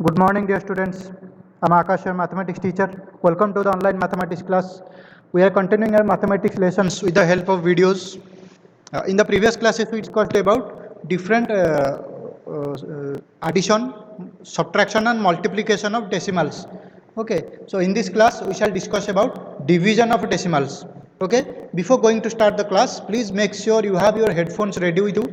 Good morning, dear students. I'm Akash, your mathematics teacher. Welcome to the online mathematics class. We are continuing our mathematics lessons with the help of videos. In the previous classes, we discussed about different addition, subtraction, and multiplication of decimals. Okay, so in this class, we shall discuss about division of decimals. Okay, before going to start the class, please make sure you have your headphones ready with you.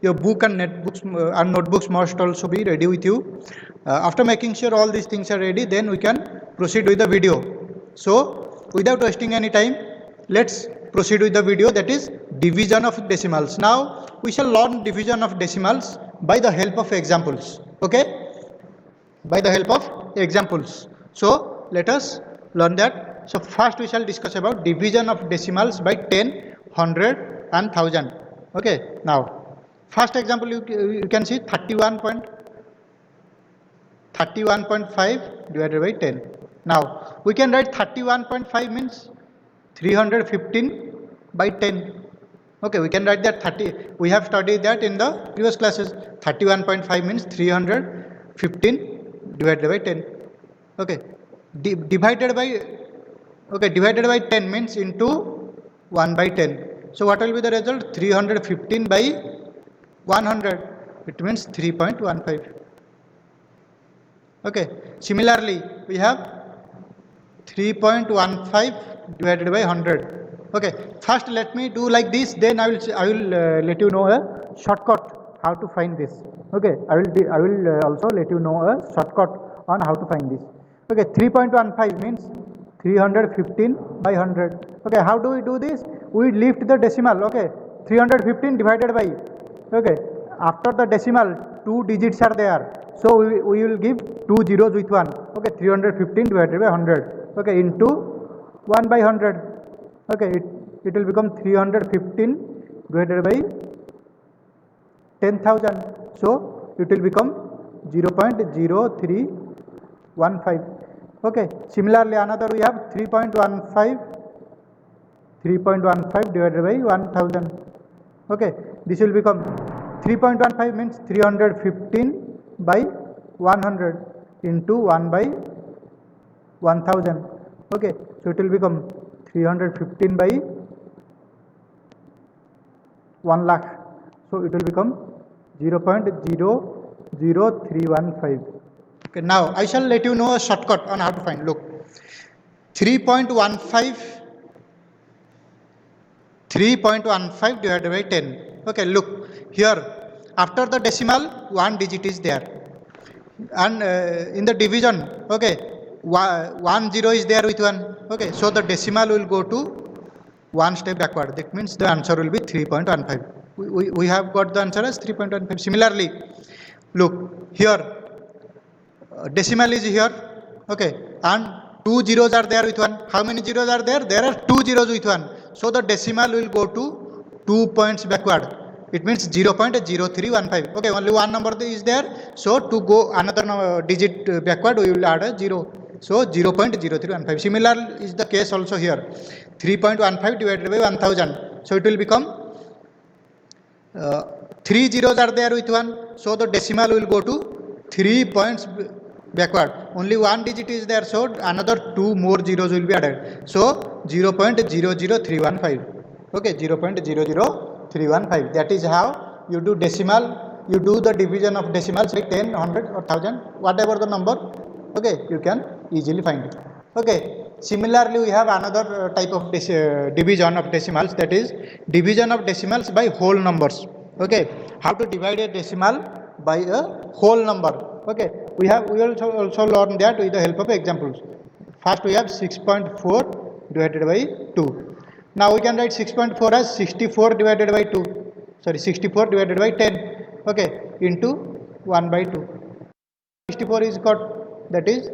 Your book and notebooks must also be ready with you. After making sure all these things are ready, then we can proceed with the video. So, without wasting any time, let's proceed with the video, that is division of decimals. Now, we shall learn division of decimals by the help of examples. Okay? By the help of examples. So, let us learn that. So, first we shall discuss about division of decimals by 10, 100 and 1000. Okay? Now, first example you can see 31.5 divided by 10. Now, we can write 31.5 means 315 by 10. Okay, we can write that 30. We have studied that in the previous classes. 31.5 means 315 divided by 10. Okay, divided by 10 means into 1 by 10. So, what will be the result? 315 by 100. It means 3.15. Okay, similarly, we have 3.15 divided by 100. Okay, first let me do like this, then I will let you know a shortcut how to find this. Okay, I will also let you know a shortcut on how to find this. Okay, 3.15 means 315 by 100. Okay, how do we do this? We lift the decimal. Okay, 315 divided by, okay, after the decimal 2 digits are there, so we will give 2 zeros with 1. Okay, 315 divided by 100. Okay, into 1 by 100. Okay, it will become 315 divided by 10,000. So it will become 0.0315. Okay, similarly another we have 3.15 divided by 1000. Okay, this will become 3.15 means 315 by 100 into 1 by 1000. Okay, so it will become 315 by 1 lakh. So it will become 0.00315. Okay, now I shall let you know a shortcut on how to find. Look, 3.15 divided by 10. Okay, look here, after the decimal 1 digit is there, and in the division, okay, 1 0 is there with 1. Okay, so the decimal will go to 1 step backward. That means the answer will be 3.15. We have got the answer as 3.15. Similarly, look here, decimal is here. Okay, and 2 zeros are there with 1. How many zeros are there? There are 2 zeros with 1. So the decimal will go to 2 points backward. It means 0.0315. Okay, only one number is there. So to go another digit backward, we will add a 0. So 0.0315. Similar is the case also here. 3.15 divided by 1000. So it will become 3 zeros are there with 1. So the decimal will go to 3 points backward. Only one digit is there. So another 2 more zeros will be added. So 0.00315. Okay, 0.00315. That is how you do decimal. You do the division of decimals by 10, 100 or 1000, whatever the number. Okay, you can easily find it. Okay, similarly we have another type of division of decimals, that is division of decimals by whole numbers. Okay, how to divide a decimal by a whole number. Okay, we also learn that with the help of examples. First we have 6.4 divided by 2. Now we can write 6.4 as 64 divided by 2. Sorry, 64 divided by 10. Okay, into 1 by 2. 64 is got, that is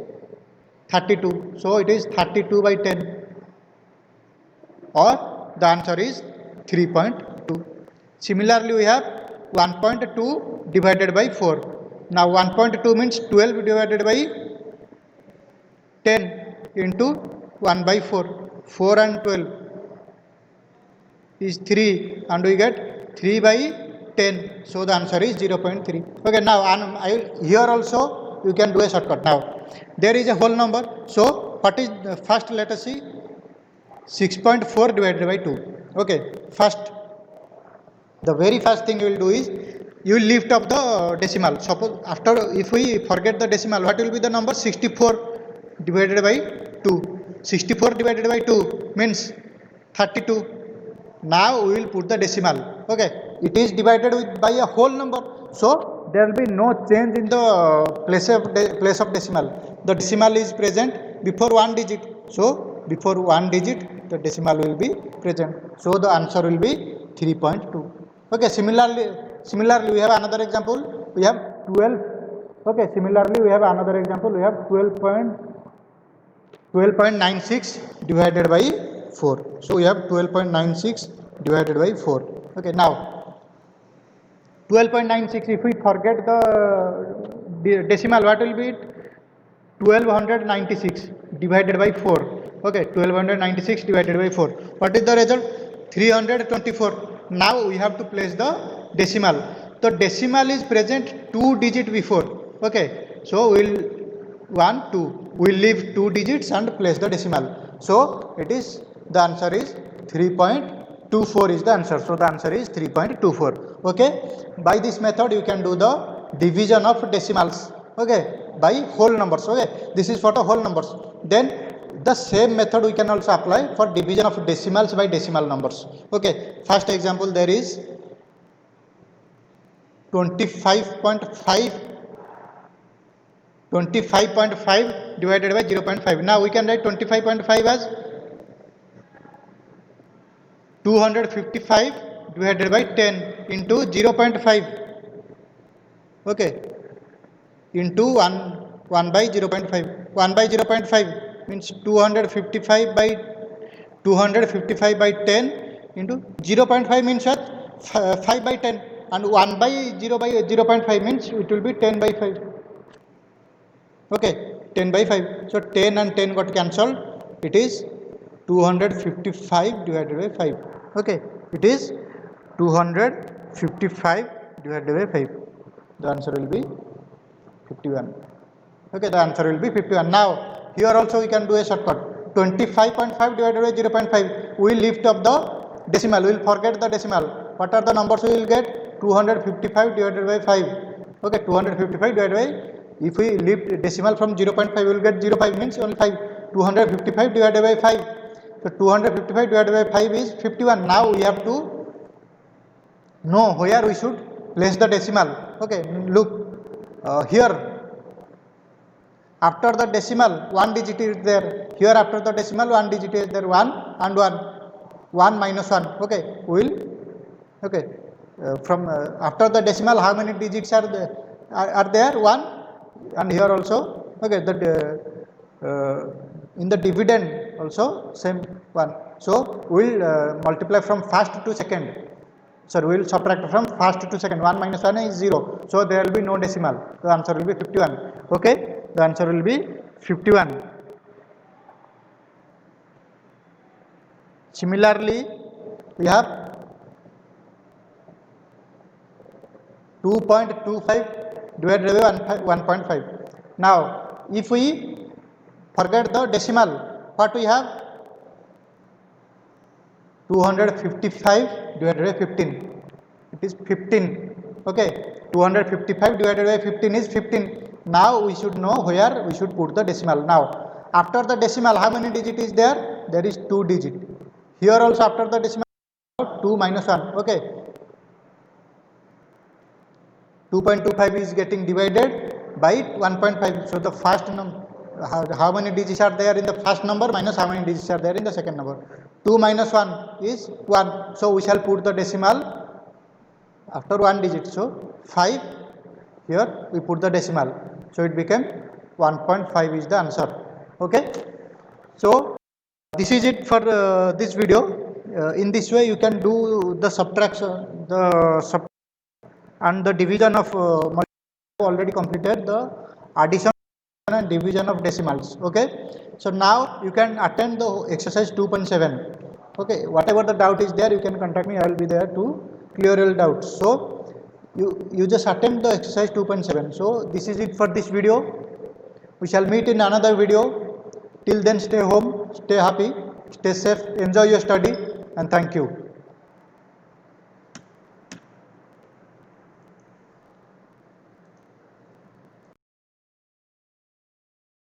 32. So it is 32 by 10, or the answer is 3.2. Similarly, we have 1.2 divided by 4. Now 1.2 means 12 divided by 10 into 1 by 4. 4 and 12 is 3, and we get 3 by 10. So the answer is 0.3. Okay, now here also you can do a shortcut. Now there is a whole number, so what is first, let us see, 6.4 divided by 2. Okay, first, the very first thing you will do is you will lift up the decimal. Suppose after, if we forget the decimal, what will be the number? 64 divided by 2. 64 divided by 2 means 32. Now we will put the decimal. Okay, it is divided with by a whole number, so there will be no change in the place of decimal. The decimal is present before one digit, so before one digit the decimal will be present, so the answer will be 3.2. Okay, similarly we have another example. We have 12. Okay, similarly we have another example. We have 12.96 divided by 4. So we have 12.96 divided by 4. Okay, now 12.96, if we forget the decimal, what will be it? 1296 divided by 4. Okay, 1296 divided by 4. What is the result? 324. Now we have to place the decimal. The decimal is present 2 digit before. Okay, so we'll 1 2, we'll leave 2 digits and place the decimal. So it is, the answer is 3.24 is the answer. So the answer is 3.24. Okay, by this method you can do the division of decimals. Okay, by whole numbers. Okay, this is for the whole numbers. Then the same method we can also apply for division of decimals by decimal numbers. Okay, first example, there is 25.5 divided by 0.5. Now we can write 25.5 as 255 divided by 10 into 0.5. Okay, into 1 by 0.5. 1 by 0.5 means 255 by 10 into 0.5 means what? 5 by 10, and 1 by 0.5 means it will be 10 by 5. Okay, 10 by 5. So 10 and 10 got cancelled. It is 255 divided by 5. Okay, it is 255 divided by 5. The answer will be 51. Okay, the answer will be 51. Now here also we can do a shortcut. 25.5 divided by 0.5. We will lift up the decimal. We will forget the decimal. What are the numbers we will get? 255 divided by 5. Okay, 255 divided by, if we lift decimal from 0.5, we will get 0.5 means only 5. 255 divided by 5. So 255 divided by 5 is 51. Now we have to know where we should place the decimal. Okay, look here. After the decimal, one digit is there. Here after the decimal, one digit is there. 1 and 1. 1 minus 1. Okay, will. Okay, from after the decimal, how many digits are there? Are there? 1, and here also. Okay, that in the dividend also same 1. So we'll multiply from first to second. So we will subtract from first to second. 1 minus 1 is 0. So there will be no decimal. The answer will be 51. Okay, the answer will be 51. Similarly, we have 2.25 divided by 1.5. Now, if we forget the decimal, what we have? 255 divided by 15. It is 15. Okay, 255 divided by 15 is 15. Now we should know where we should put the decimal. Now, after the decimal, how many digit is there? There is 2 digit. Here also after the decimal, 2 minus 1. Okay, 2.25 is getting divided by 1.5. So the first number, how many digits are there in the first number minus how many digits are there in the second number. 2 minus 1 is 1. So we shall put the decimal after 1 digit. So 5. Here we put the decimal. So it became 1.5 is the answer. Okay. So this is it for this video. In this way you can do the subtraction, and the division of already completed the addition and division of decimals. Okay, so now you can attend the exercise 2.7. okay, whatever the doubt is there, you can contact me. I will be there to clear your doubts. So you just attempt the exercise 2.7. So this is it for this video. We shall meet in another video. Till then, stay home, stay happy, stay safe, enjoy your study, and thank you.